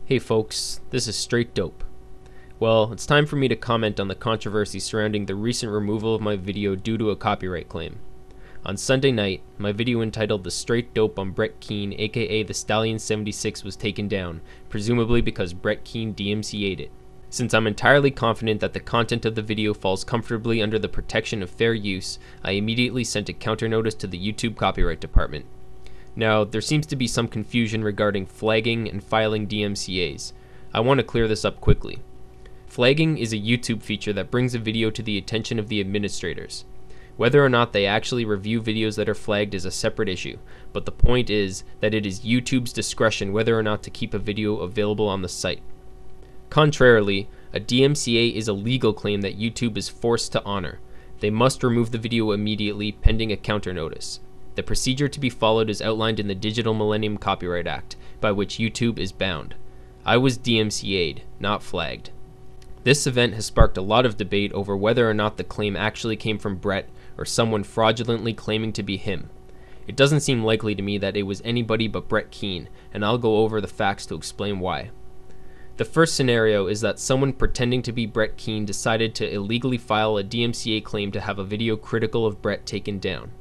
Hey folks, this is Straight Dope. Well, it's time for me to comment on the controversy surrounding the recent removal of my video due to a copyright claim. On Sunday night, my video entitled The Straight Dope on Brett Keane, aka the Stallion76, was taken down, presumably because Brett Keane DMCA'd it. Since I'm entirely confident that the content of the video falls comfortably under the protection of fair use, I immediately sent a counter notice to the YouTube copyright department. Now, there seems to be some confusion regarding flagging and filing DMCAs. I want to clear this up quickly. Flagging is a YouTube feature that brings a video to the attention of the administrators. Whether or not they actually review videos that are flagged is a separate issue, but the point is that it is YouTube's discretion whether or not to keep a video available on the site. Contrarily, a DMCA is a legal claim that YouTube is forced to honor. They must remove the video immediately, pending a counter notice. The procedure to be followed is outlined in the Digital Millennium Copyright Act, by which YouTube is bound. I was DMCA'd, not flagged. This event has sparked a lot of debate over whether or not the claim actually came from Brett or someone fraudulently claiming to be him. It doesn't seem likely to me that it was anybody but Brett Keane, and I'll go over the facts to explain why. The first scenario is that someone pretending to be Brett Keane decided to illegally file a DMCA claim to have a video critical of Brett taken down.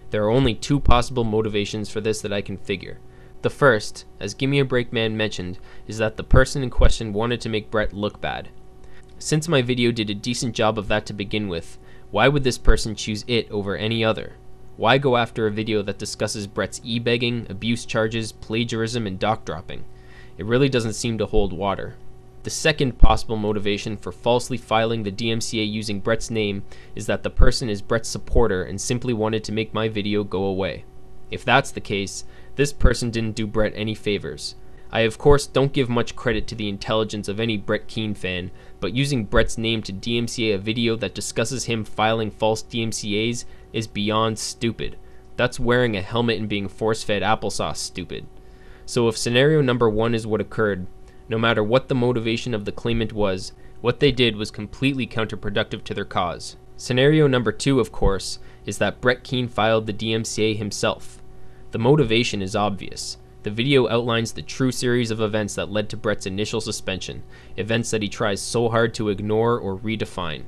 There are only two possible motivations for this that I can figure. The first, as Gimme a Break Man mentioned, is that the person in question wanted to make Brett look bad. Since my video did a decent job of that to begin with, why would this person choose it over any other? Why go after a video that discusses Brett's e-begging, abuse charges, plagiarism, and doc dropping? It really doesn't seem to hold water. The second possible motivation for falsely filing the DMCA using Brett's name is that the person is Brett's supporter and simply wanted to make my video go away. If that's the case, this person didn't do Brett any favors. I of course don't give much credit to the intelligence of any Brett Keane fan, but using Brett's name to DMCA a video that discusses him filing false DMCAs is beyond stupid. That's wearing a helmet and being force-fed applesauce stupid. So if scenario number one is what occurred, no matter what the motivation of the claimant was, what they did was completely counterproductive to their cause. Scenario number two, of course, is that Brett Keane filed the DMCA himself. The motivation is obvious. The video outlines the true series of events that led to Brett's initial suspension, events that he tries so hard to ignore or redefine.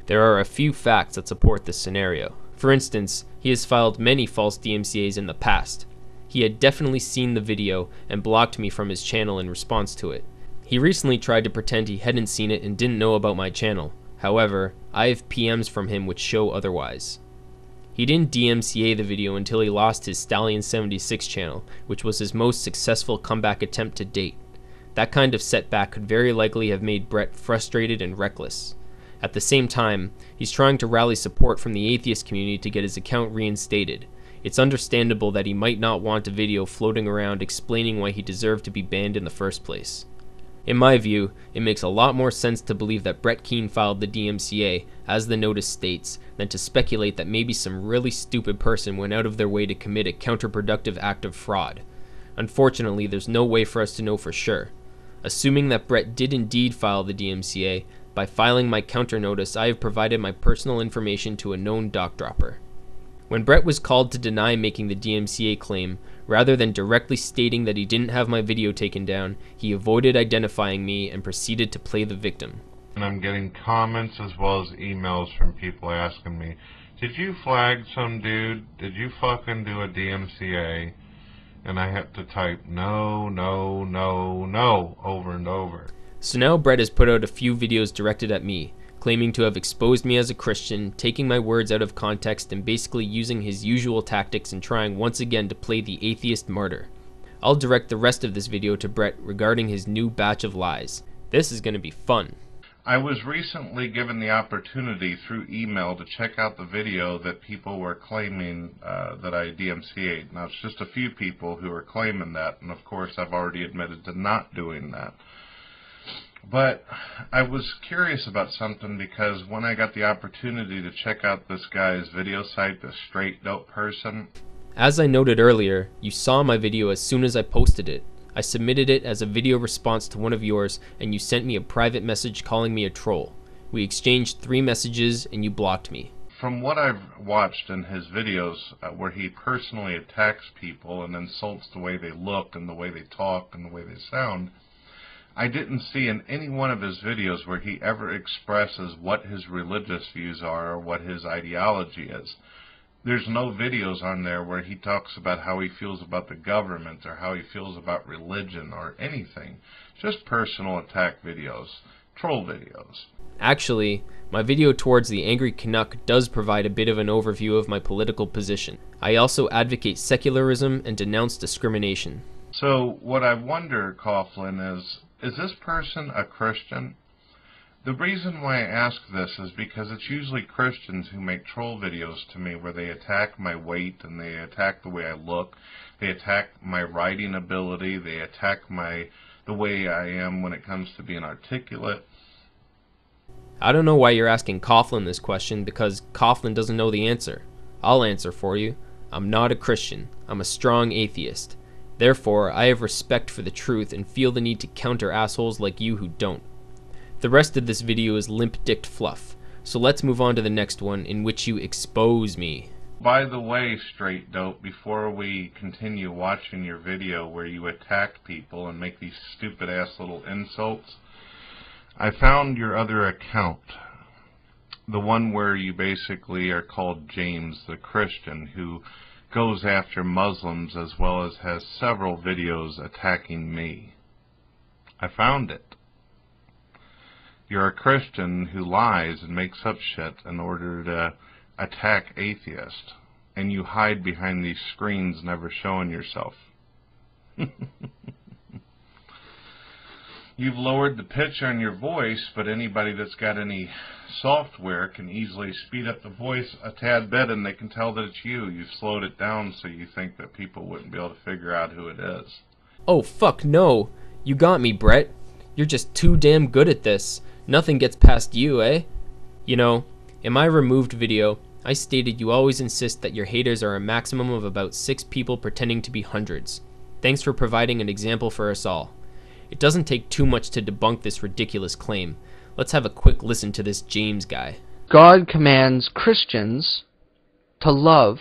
There are a few facts that support this scenario. For instance, he has filed many false DMCAs in the past. He had definitely seen the video and blocked me from his channel in response to it. He recently tried to pretend he hadn't seen it and didn't know about my channel. However, I have PMs from him which show otherwise. He didn't DMCA the video until he lost his Stallion76 channel, which was his most successful comeback attempt to date. That kind of setback could very likely have made Brett frustrated and reckless. At the same time, he's trying to rally support from the atheist community to get his account reinstated. It's understandable that he might not want a video floating around explaining why he deserved to be banned in the first place. In my view, it makes a lot more sense to believe that Brett Keane filed the DMCA, as the notice states, than to speculate that maybe some really stupid person went out of their way to commit a counterproductive act of fraud. Unfortunately, there's no way for us to know for sure. Assuming that Brett did indeed file the DMCA, by filing my counter notice, I have provided my personal information to a known doc dropper. When Brett was called to deny making the DMCA claim, rather than directly stating that he didn't have my video taken down, he avoided identifying me and proceeded to play the victim. And I'm getting comments as well as emails from people asking me, did you flag some dude? Did you fucking do a DMCA? And I have to type no, no, no, no over and over. So now Brett has put out a few videos directed at me, claiming to have exposed me as a Christian, taking my words out of context and basically using his usual tactics and trying once again to play the atheist martyr. I'll direct the rest of this video to Brett regarding his new batch of lies. This is going to be fun. I was recently given the opportunity through email to check out the video that people were claiming that I DMCA'd. Now, it's just a few people who are claiming that, and of course I've already admitted to not doing that. But I was curious about something because when I got the opportunity to check out this guy's video site, the Straight Dope person. As I noted earlier, you saw my video as soon as I posted it. I submitted it as a video response to one of yours and you sent me a private message calling me a troll. We exchanged 3 messages and you blocked me. From what I've watched in his videos where he personally attacks people and insults the way they look and the way they talk and the way they sound, I didn't see in any one of his videos where he ever expresses what his religious views are or what his ideology is. There's no videos on there where he talks about how he feels about the government or how he feels about religion or anything. Just personal attack videos, troll videos. Actually, my video towards the Angry Canuck does provide a bit of an overview of my political position. I also advocate secularism and denounce discrimination. So what I wonder, Coughlin, is this person a Christian? The reason why I ask this is because it's usually Christians who make troll videos to me where they attack my weight and they attack the way I look, they attack my writing ability, they attack the way I am when it comes to being articulate. I don't know why you're asking Coughlin this question, because Coughlin doesn't know the answer. I'll answer for you. I'm not a Christian. I'm a strong atheist. Therefore, I have respect for the truth and feel the need to counter assholes like you who don't. The rest of this video is limp-dicked fluff, so let's move on to the next one, in which you expose me. By the way, Straight Dope, before we continue watching your video where you attack people and make these stupid-ass little insults, I found your other account, the one where you basically are called James the Christian, who goes after Muslims as well as has several videos attacking me. I found it. You're a Christian who lies and makes up shit in order to attack atheists, and you hide behind these screens never showing yourself. You've lowered the pitch on your voice, but anybody that's got any software can easily speed up the voice a tad bit and they can tell that it's you. You've slowed it down so you think that people wouldn't be able to figure out who it is. Oh fuck no. You got me, Brett. You're just too damn good at this. Nothing gets past you, eh? You know, in my removed video, I stated you always insist that your haters are a maximum of about 6 people pretending to be hundreds. Thanks for providing an example for us all. It doesn't take too much to debunk this ridiculous claim. Let's have a quick listen to this James guy. God commands Christians to love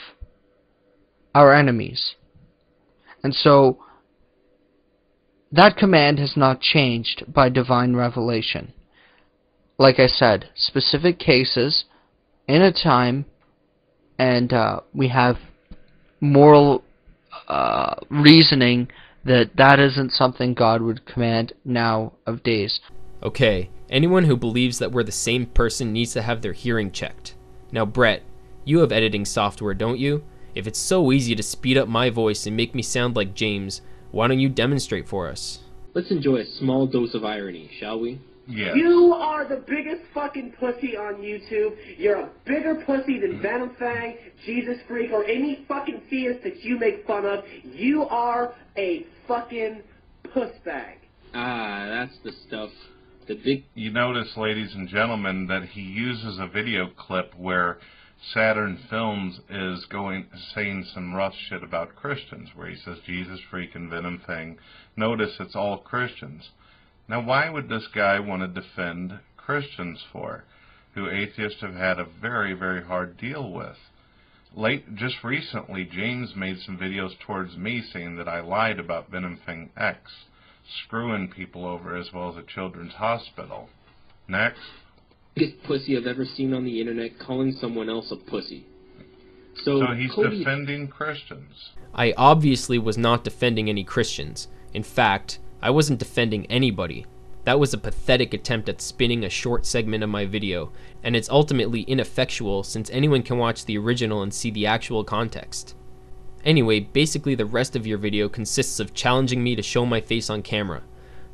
our enemies. And so, that command has not changed by divine revelation. Like I said, specific cases, in a time, and we have moral reasoning that isn't something God would command now of days. Okay, anyone who believes that we're the same person needs to have their hearing checked. Now Brett, you have editing software, don't you? If it's so easy to speed up my voice and make me sound like James, why don't you demonstrate for us? Let's enjoy a small dose of irony, shall we? Yes. You are the biggest fucking pussy on YouTube. You're a bigger pussy than Venom Fang, Jesus Freak, or any fucking theist that you make fun of. You are a fucking pussbag. Ah, that's the stuff. The big... You notice, ladies and gentlemen, that he uses a video clip where Saturn Films is saying some rough shit about Christians, where he says Jesus Freak and Venom Fang. Notice it's all Christians. Now, why would this guy want to defend Christians for, who atheists have had a very, very hard deal with? Just recently, James made some videos towards me saying that I lied about Venom Fang X, screwing people over as well as a children's hospital. Next. Biggest pussy I've ever seen on the internet calling someone else a pussy. So he's Cody... defending Christians. I obviously was not defending any Christians. In fact, I wasn't defending anybody. That was a pathetic attempt at spinning a short segment of my video, and it's ultimately ineffectual since anyone can watch the original and see the actual context. Anyway, basically the rest of your video consists of challenging me to show my face on camera.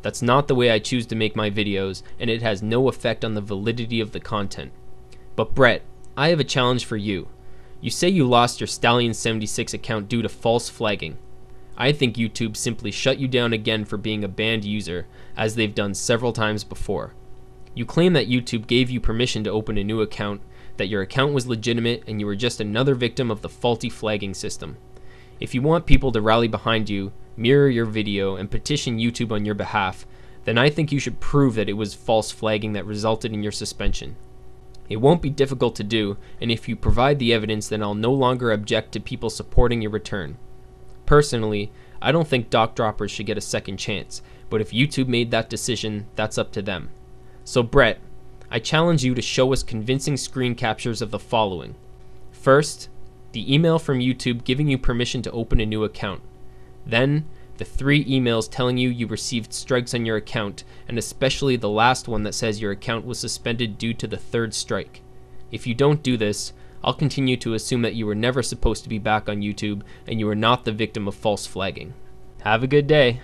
That's not the way I choose to make my videos, and it has no effect on the validity of the content. But Brett, I have a challenge for you. You say you lost your Stallion76 account due to false flagging. I think YouTube simply shut you down again for being a banned user, as they've done several times before. You claim that YouTube gave you permission to open a new account, that your account was legitimate, and you were just another victim of the faulty flagging system. If you want people to rally behind you, mirror your video, and petition YouTube on your behalf, then I think you should prove that it was false flagging that resulted in your suspension. It won't be difficult to do, and if you provide the evidence, then I'll no longer object to people supporting your return. Personally, I don't think doc droppers should get a second chance, But if YouTube made that decision, that's up to them. So Brett, I challenge you to show us convincing screen captures of the following. First, the email from YouTube giving you permission to open a new account. Then, the 3 emails telling you you received strikes on your account, and especially the last one that says your account was suspended due to the 3rd strike. If you don't do this, I'll continue to assume that you were never supposed to be back on YouTube and you are not the victim of false flagging. Have a good day.